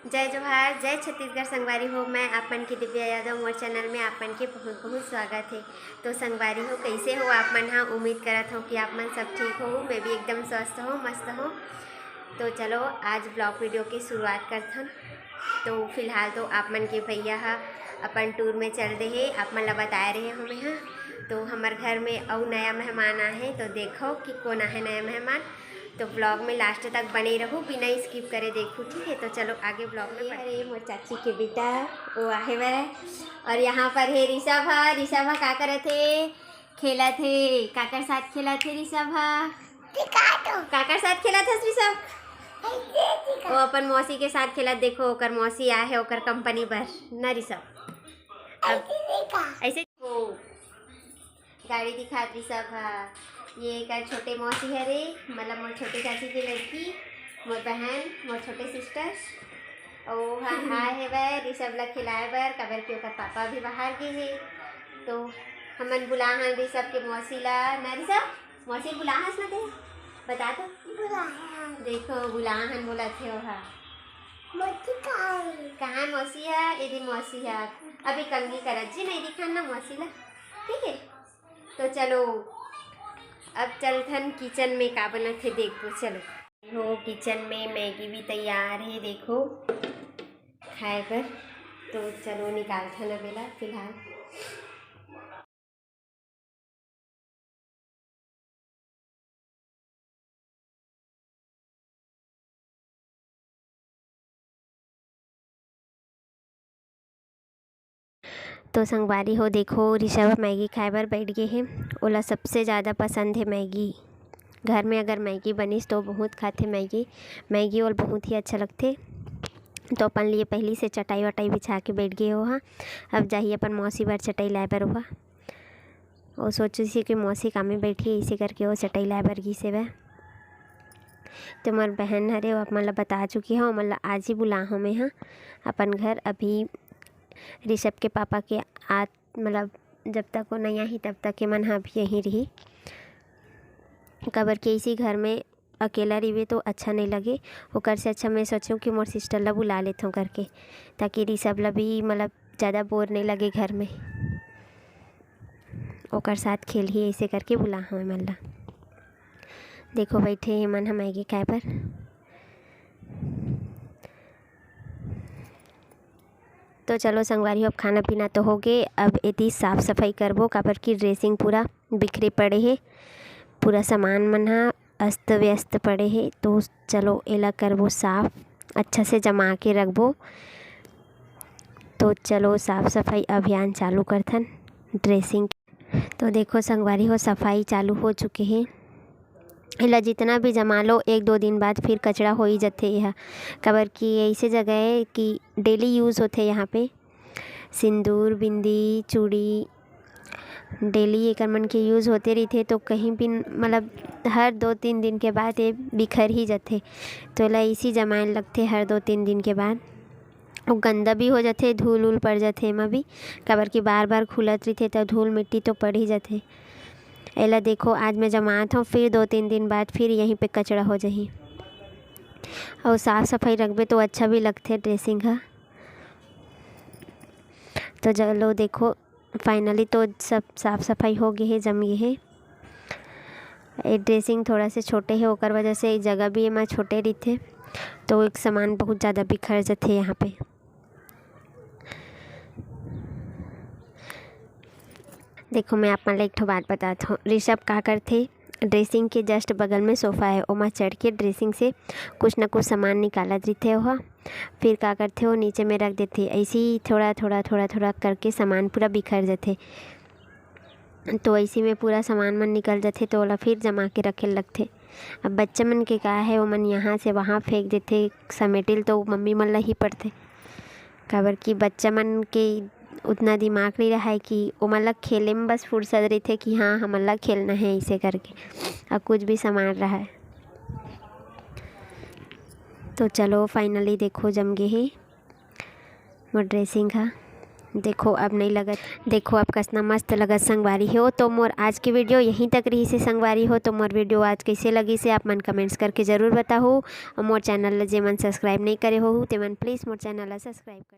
जय जोहार, जय छत्तीसगढ़ संगवारी हो। मैं आपन की दिव्या यादव मोर चैनल में आपन के बहुत बहुत स्वागत है। तो संगवारी हो, कैसे हो आप मन? हाँ, उम्मीद करत हो कि आप मन सब ठीक हो। मैं भी एकदम स्वस्थ हो, मस्त हो। तो चलो आज ब्लॉग वीडियो की शुरुआत करथन। तो फिलहाल तो आप मन के भैया हा अपन टूर में चल रहे, आप मन ला बताए रहे हो। मैं हाँ तो हमारे घर में और नया मेहमान आए, तो देखो कि कौन है नया मेहमान। तो ब्लॉग में लास्ट तक बने रहो, बिना स्किप करे देखो, ठीक है। तो चलो आगे ब्लॉग में। अरे मोर चाची के बेटा वो आहे वह, और यहाँ पर है ऋषभ। ऋषभ का करे थे? खेला थे काकर साथ, खेला थे ऋषभ। काकर साथ खेला था ऋषभ। वो अपन मौसी के साथ खेला। देखो ओकर मौसी आए है ओकर कंपनी पर न ऋषभ। अब ऐसे वो गाड़ी दिखा ऋषभ। ये एक छोटे मौसी है रे, मतलब मोर छोटे चाची की लड़की, मोर बहन, मोर छोटे सिस्टर। और हाँ है वह ऋषभ ला खिलाए बर, कबर के ओकर पापा भी बाहर गए है। तो हमन बुलाहन ऋषभ के मौसी ला ना। ऋषभ मौसी बुलाहस ना दे, बता दो। देखो बुलाहन बोला थे वहाँ कहाँ मौसी है? यदि मौसी है अभी कंगी करत जी, नहीं दिखा ना मौसी ला, ठीक है। तो चलो अब चलथन किचन में का बना थे देखो। चलो हो किचन में मैगी भी तैयार है, देखो खाए पर। तो चलो निकालथन अबेला फिलहाल। तो संगवारी हो देखो ऋषभ मैगी खाए बर बैठ गए हैं। ओला सबसे ज़्यादा पसंद है मैगी। घर में अगर मैगी बनिस तो बहुत खाते मैगी। मैगी और बहुत ही अच्छा लगते। तो अपन लिए पहली से चटाई वटाई बिछा के बैठ गए हो। हाँ अब जाइए अपन मौसी बार चटाई लाए बर हुआ। वो सोची सी कि मौसी काम में बैठी है, इसी करके वो चटाई लाए बर गई से वह। तो मोर बहन हरे वो आप मन ला बता चुकी है, मतलब आज ही बुला हूँ मैं। हाँ अपन घर अभी ऋषभ के पापा के मतलब जब तक वो नहीं आई तब तक के मन हाँ भी यहीं रही। कबर के इसी घर में अकेला रही तो अच्छा नहीं लगे। ओकर से अच्छा मैं सोचूं कि मोर सिस्टर ला बुला लेता हूँ करके, ताकि ऋषभ ला भी मतलब ज़्यादा बोर नहीं लगे घर में। ओकर साथ खेल ही ऐसे करके बुला हूँ मन ला। देखो बैठे हैं मन हम मैगी खाए पर। तो चलो संगवारी अब खाना पीना तो हो गए। अब यदि साफ़ सफाई करबो, काबर की ड्रेसिंग पूरा बिखरे पड़े है, पूरा सामान मन हा अस्त व्यस्त पड़े है। तो चलो एला करबो साफ़, अच्छा से जमा के रखबो। तो चलो साफ़ सफाई अभियान चालू करथन ड्रेसिंग। तो देखो संगवारी हो सफाई चालू हो चुके हैं। एला जितना भी जमा लो, एक दो दिन बाद फिर कचरा हो ही जाते। यह कबर की ऐसे जगह है कि डेली यूज़ होते। यहाँ पे सिंदूर, बिंदी, चूड़ी डेली एक मन के यूज़ होते रहते। तो कहीं भी मतलब हर दो तीन दिन के बाद ये बिखर ही जाते। तो एला इसी जमाए लगते हर दो तीन दिन के बाद। वो गंदा भी हो जाते, धूल उल पड़ जाते एमा भी, कबर की बार बार खुलत रहते तो धूल मिट्टी तो पड़ ही जाते। एला देखो आज मैं जमात हूँ, फिर दो तीन दिन बाद फिर यहीं पे कचरा हो जाही। और साफ़ सफाई रखबे तो अच्छा भी लगते ड्रेसिंग हा। तो चलो देखो फाइनली तो सब साफ़ सफाई हो गई है, जम गई है। ये ड्रेसिंग थोड़ा से छोटे है, ओकर वजह से जगह भी एमा छोटे रहते, तो एक सामान बहुत ज़्यादा बिखर जाते यहाँ पे। देखो मैं आप मन ला एक ठो बात बताता हूँ। ऋषभ का करथे, ड्रेसिंग के जस्ट बगल में सोफ़ा है, ओमा चढ़ के ड्रेसिंग से कुछ ना कुछ सामान निकालत रहते वह। फिर का करते वो नीचे में रख देते। ऐसे ही थोड़ा थोड़ा थोड़ा थोड़ा करके सामान पूरा बिखर जाते। तो ऐसे में पूरा सामान मन निकल जाते, तो ओला फिर जमा के रखे लगते। अब बच्चा मन के का है, वो मन यहाँ से वहाँ फेंक देते, समेटिल तो मम्मी मन ला ही पड़ते। काबर की बच्चा मन के उतना दिमाग नहीं रहा है कि ओमन ला खेले में बस फुर्सत रहते कि हाँ हमन ला खेलना है इसे करके, और कुछ भी सामान रहा है। तो चलो फाइनली देखो जम गए है वो ड्रेसिंग का। देखो अब नहीं लगत, देखो अब कसना मस्त लगत संगवारी हो। तो मोर आज की वीडियो यहीं तक रही से संगवारी हो। तो मोर वीडियो आज कैसे लगी से आप मन कमेंट्स करके ज़रूर बताओ। और मोर चैनल ला जेमन सब्सक्राइब नहीं करे हो ते मन प्लीज़ मोर चैनल ला सब्सक्राइब कर।